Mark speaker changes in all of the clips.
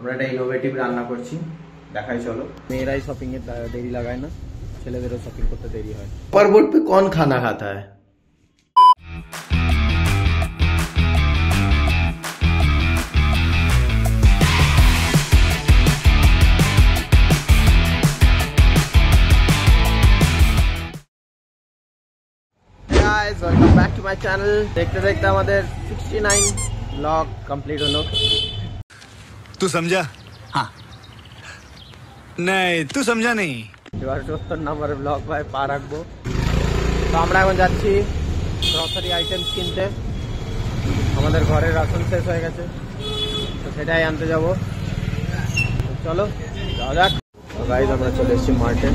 Speaker 1: আমরা একটা ইনোভেটিভ রান্না করছি, দেখাই চলো। মেয়েরাই শপিং এ দেরি লাগায় না, ছেলেদেরও শপিং করতে দেরি হয়। पर बोर्ड पे कौन खाना खाता है? Guys, welcome back to my channel. देखते देखते हमारे 69 ব্লগ কমপ্লিট হলো।
Speaker 2: तू समझा? हाँ नहीं तू समझा नहीं।
Speaker 1: এবার 70 নম্বরের ব্লগ ভাই পা রাখবো। তো আমরা এখন যাচ্ছি গ্রসারি আইটেমস কিনতে। আমাদের ঘরের রাশন শেষ হয়ে গেছে, তো সেটাই আনতে যাব। চলো যাওয়া যাক। গাইজ আমরা চলে এসেছি মার্টে।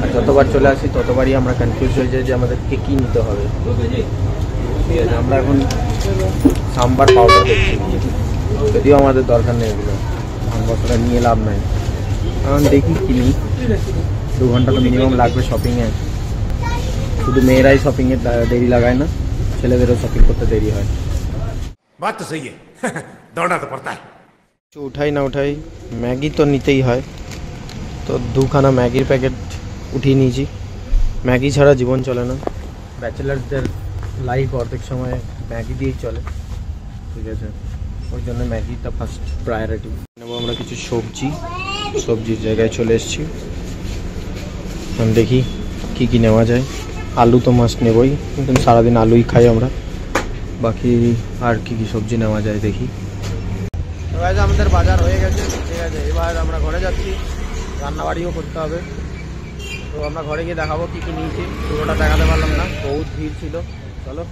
Speaker 1: আর যতবার চলে আসি ততবারই আমরা কনফিউজ হয়ে যাই যে আমাদেরকে কী নিতে হবে। ঠিক আছে, আমরা এখন সাম্বার পাউডার দেখছি, যদিও আমাদের দরকার নেই এগুলো, বছরটা নিয়ে লাভ নাই। কারণ দেখি কিনি, 2 ঘন্টা তো মিনিমাম লাগবে শপিংয়ে। শুধু মেয়েরাই শপিংয়ে দেরি লাগায় না, ছেলেদেরও শপিং করতে দেরি হয়।
Speaker 2: बात तो सही है दौड़ना तो पड़ता है।
Speaker 1: উঠাই না উঠাই ম্যাগি তো নিতেই হয়, তো 2খানা ম্যাগির প্যাকেট উঠিয়ে নিয়েছি। ম্যাগি ছাড়া জীবন চলে না, ব্যাচেলার্সদের লাইফ অর্ধেক সময় ম্যাগি দিয়েই চলে। ঠিক আছে, ওই জন্য ম্যাগিটা ফার্স্ট প্রায়োরিটি নেবো। আমরা কিছু সবজির জায়গায় চলে এসেছি। এখন দেখি কী কী নেওয়া যায়। আলু তো মাস্ট নেবই, কিন্তু সারাদিন আলুই খাই আমরা। বাকি আর কি কি সবজি নেওয়া যায় দেখি। আমাদের বাজার হয়ে গেছে। ঠিক আছে, এবার আমরা ঘরে যাচ্ছি, রান্নাবাড়িও করতে হবে। তো আমরা ঘরে গিয়ে দেখাবো কী কী নিয়েছি। পুরোটা দেখাতে পারলাম না, বহুত ভিড় ছিল। চলো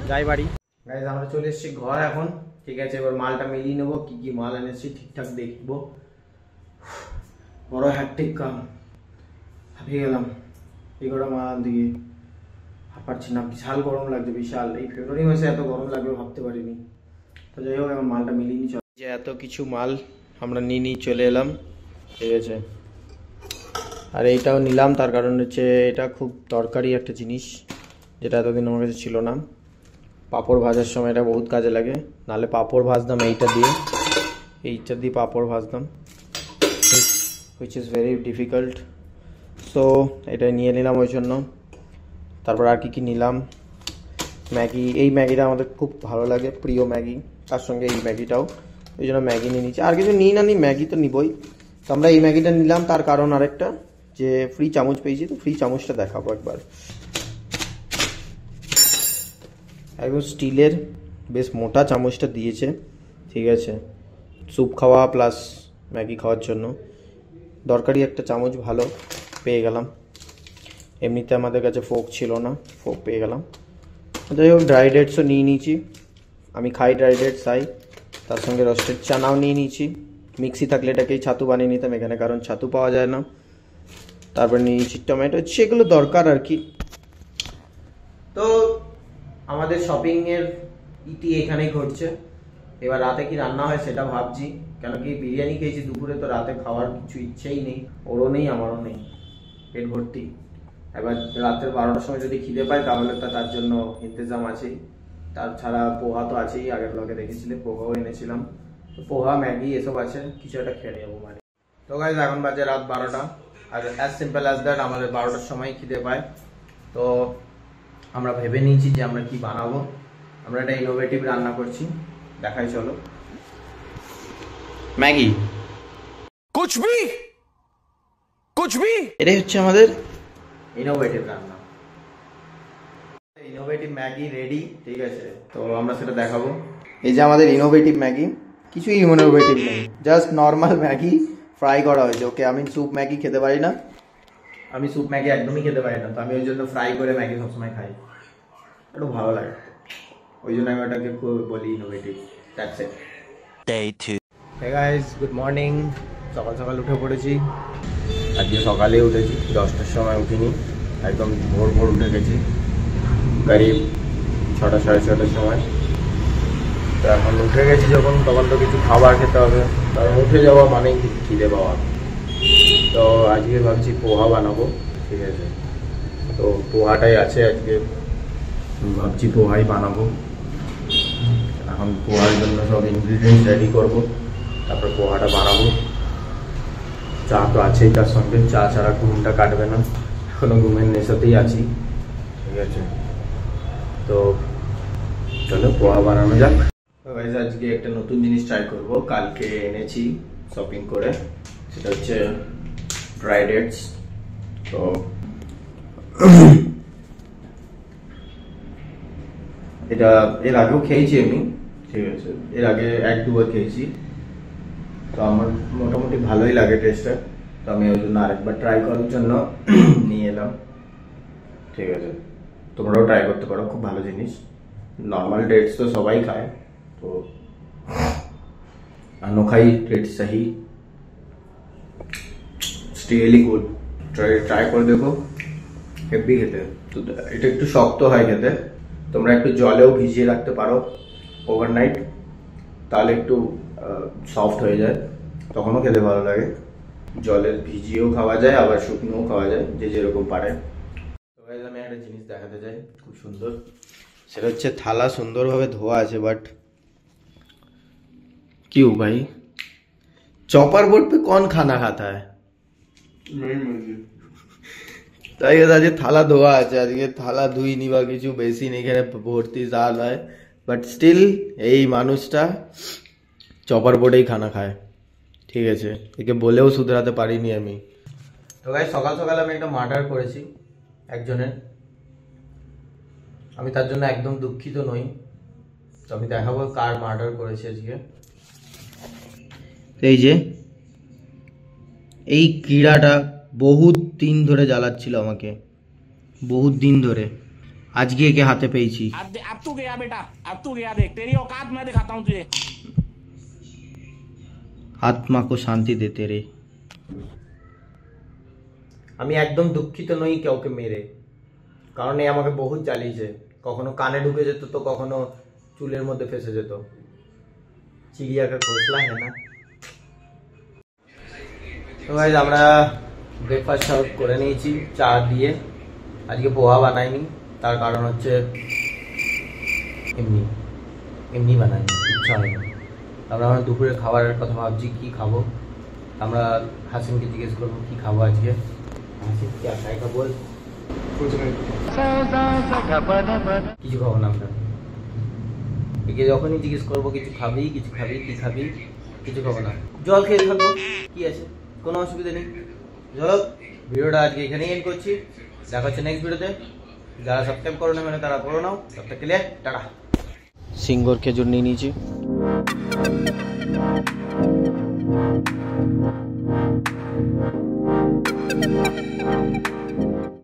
Speaker 1: যাই বাড়ি। গাইজ আমরা চলে এসেছি ঘর এখন। ঠিক আছে, এবার মালটা মিলিয়ে নেবো, কী কী মাল এনেছি ঠিকঠাক দেখবো। বড় হ্যাকটিক কাম, হাঁপিয়ে গেলাম। এগুলো মাল দিয়ে পারছি না, বিশাল গরম লাগছে, বিশাল। এই ফেব্রুয়ারি মাসে এত গরম লাগবে ভাবতে পারিনি। তো যাই হোক, এখন মালটা মিলিয়ে নিয়ে চল। যে এত কিছু মাল আমরা নিয়ে চলে এলাম। ঠিক আছে, আর এইটাও নিলাম, তার কারণ হচ্ছে এটা খুব দরকারি একটা জিনিস, যেটা এতদিন আমার কাছে ছিল না। পাঁপড় ভাজার সময় এটা বহুত কাজে লাগে, নাহলে পাঁপড় ভাজতাম এইটা দিয়ে পাঁপড় ভাজতাম, which is very difficult. So এটা নিয়ে নিলাম ওই জন্য। তারপর আর কি নিলাম, ম্যাগি। এই ম্যাগিটা আমাদের খুব ভালো লাগে, প্রিয় ম্যাগি, তার সঙ্গে এই ম্যাগিটাও, ওই জন্য ম্যাগি নিয়ে নিচ্ছি। আর কিছু নিই না নিই, ম্যাগি তো নিবই। তো আমরা এই ম্যাগিটা নিলাম, তার কারণ আরেকটা, যে ফ্রি চামচ পেয়েছি, তো ফ্রি চামচটা দেখাবো একবার। একদম স্টিলের বেশ মোটা চামচটা দিয়েছে। ঠিক আছে, স্যুপ খাওয়া প্লাস ম্যাগি খাওয়ার জন্য দরকারি একটা চামচ ভালো পেয়ে গেলাম। এমনিতে আমাদের কাছে ফোক ছিল না, ফোক পেয়ে গেলাম। যাই হোক, ড্রাই ডেটসও নিয়ে নিয়েছি, আমি খাই ড্রাই ডেটস খাই। তার সঙ্গে রোস্টেড চানাও নিয়ে নিয়েছি। মিক্সি থাকলে এটাকেই ছাতু বানিয়ে নিতাম এখানে, কারণ ছাতু পাওয়া যায় না। তারপর নিয়ে নিয়েছি টমেটো, সেগুলো দরকার আর কি। তো আমাদের শপিংয়ের ইতি এখানেই ঘটছে। এবার রাতে কি রান্না হয় সেটা ভাবছি, কেন কি বিরিয়ানি খেয়েছি দুপুরে, তো রাতে খাওয়ার কিছু ইচ্ছেই নেই, ওরও নেই আমারও নেই, পেট ভর্তি। এবার রাতের 12টার সময় যদি খিদে পাই তাহলে তার জন্য ইন্তজাম আছেই। তাছাড়া পোহা তো আছেই, আগের ব্লগে দেখেছিলে পোহাও এনেছিলাম। তো পোহা ম্যাগি এসব আছে, কিছু একটা খেয়ে নেবো মানে। তো গাইজ এখন বাজে রাত 12টা, আর অ্যাজ সিম্পল অ্যাজ দ্যাট আমাদের 12টার সময় খিদে পায়। তো আমরা ভেবে নিয়েছি যে আমরা কি বানাবো। আমরা একটা ইনোভেটিভ রান্না করছি, দেখাই চলো। ম্যাগি কুছ ভি এটাই হচ্ছে আমাদের ইনোভেটিভ রান্না। Innovative Maggi ready. ঠিক আছে, তো আমরা সেটা দেখাবো। এই যে আমাদের ইনোভেটিভ ম্যাগি, কিছুই ইনোভেটিভ নেই, জাস্ট নর্মাল ম্যাগি ফ্রাই করা হয়েছে। ওকে, আমি স্যুপ ম্যাগি খেতে পারি না, আমি স্যুপ ম্যাগি একদমই খেতে পারি না, তো আমি ওই জন্য ফ্রাই করে ম্যাগি সবসময় খাই, একটু ভালো লাগে, ওই জন্য আমি ওটাকে বলি innovative. That's it. Day 2. Hey guys, good morning. সকাল সকাল উঠে পড়েছি। আজকে সকালে উঠেছি, 10টার সময় উঠিনি, একদম ভোর উঠে গেছি, করিব 6টা সাড়ে 6টার সময়। তো এখন উঠে গেছি যখন, তখন তো কিছু খাবার খেতে হবে, কারণ উঠে যাওয়া মানেই খিদে পাওয়া। তো আজকে ভাবছি পোহা বানাবো। ঠিক আছে, তো পোহাটাই আছে আজকে, ভাবছি পোহাই বানাবো। এখন পোহার জন্য সব ইনগ্রিডিয়েন্টস রেডি করবো। তারপর পোহাটা বানাবো। চা তো আছেই তার সঙ্গে, চা ছাড়া ঘুমটা কাটবে না, এখনো ঘুমের নেশাতেই আছি। ঠিক আছে, তো চলো পোহা বানানো যাক। গাইস আজকে একটা নতুন জিনিস ট্রাই করব, কালকে এনেছি শপিং করে, সেটা হচ্ছে ড্রাই ডেটস। তো এটা এর আগেও খেয়েছি আমি, ঠিক আছে, এর আগে 1-2 বার খেয়েছি, তো আমার মোটামুটি ভালোই লাগে টেস্টটা। তো আমি ওই জন্য আরেকবার ট্রাই করার জন্য নিয়ে এলাম। ঠিক আছে, তোমরাও ট্রাই করতে পারো, খুব ভালো জিনিস। নর্মাল ডেটস তো সবাই খায়, তো अनोखाई डेट सही, रियली गुड। ট্রাই করে দেখো, হেভি খেতে। তো এটা একটু শক্ত হয় খেতে, তোমরা একটু জলেও ভিজিয়ে রাখতে পারো ওভারনাইট, তাহলে একটু সফট হয়ে যায়, তখনও খেতে ভালো লাগে। জলে ভিজিয়েও খাওয়া যায়, আবার শুকনোও খাওয়া যায়, যে যেরকম পারে। তো গাইস আমি একটা জিনিস দেখাতে চাই, খুব সুন্দর। সেটা হচ্ছে থালা সুন্দরভাবে ধোয়া আছে, বাট क्यों भाई, चॉपर बोर्ड पे कौन खाना खाता है? তাই আজকে থালা ধোয়া আছে, আজকে থালা ধুইনি বা কিছু, বেশি নেই এখানে ভর্তি জাল হয়, বাট স্টিল এই মানুষটা চপার বোর্ডেই খানা খায়। ঠিক আছে, একে বলেও শুধরাতে পারিনি আমি। তো গাইস সকাল সকাল আমি একটা মার্ডার করেছি একজনের, আমি তার জন্য একদম দুঃখিত নই। তো আমি দেখাবো কার মার্ডার করেছি আজকে। এই যে এই ক্রীড়াটা বহুত দিন ধরে জ্বালাচ্ছিল আমাকে, বহুত দিন ধরে, আজকে একে হাতে পেয়েছি।
Speaker 3: अब तू गया बेटा, अब तू गया, देख तेरी औकात मैं दिखाता हूँ तुझे।
Speaker 1: আত্মা কো শান্তি দেতে রে। আমি একদম দুঃখিত নই কাউকে মেরে, কারণ এ আমাকে বহুত জ্বালিয়েছে, কখনো কানে ঢুকে যেত, তো কখনো চুলের মধ্যে ফেসে যেত। চিড়িয়া কা ঘোষলা হ্যাঁ না। তো গাইস আমরা ব্রেকফাস্ট সার্ভ করে নিয়েছি চা দিয়ে। আজকে পোহা বানাইনি, তার কারণ হচ্ছে এমনি এমনি বানাইনি, ইচ্ছা হয়নি। আমরা দুপুরে খাবারের কথা ভাবছি, কি খাবো। আমরা হাসিনকে জিজ্ঞেস করবো কি খাবো আজকে। হাসিন কি খাইকা বল। কিছু খাবো না আমরা, একে যখনই জিজ্ঞেস করবো কিছু খাবি, কিছু খাবি, কি খাবি, কিছু খাবো না, জল খেয়ে থাকবো, কি আছে, কোনো অসুবিধা নেই। চলো ভিডিওটা আজকে এখানেই এন্ড করছি, দেখা হচ্ছে নেক্সট ভিডিওতে। যারা সাবস্ক্রাইব করো না মানে তারা করো নাও, সবটা ক্লিয়ার, টাটা। সিঙ্গর খেজুর নিয়ে নিয়েছি।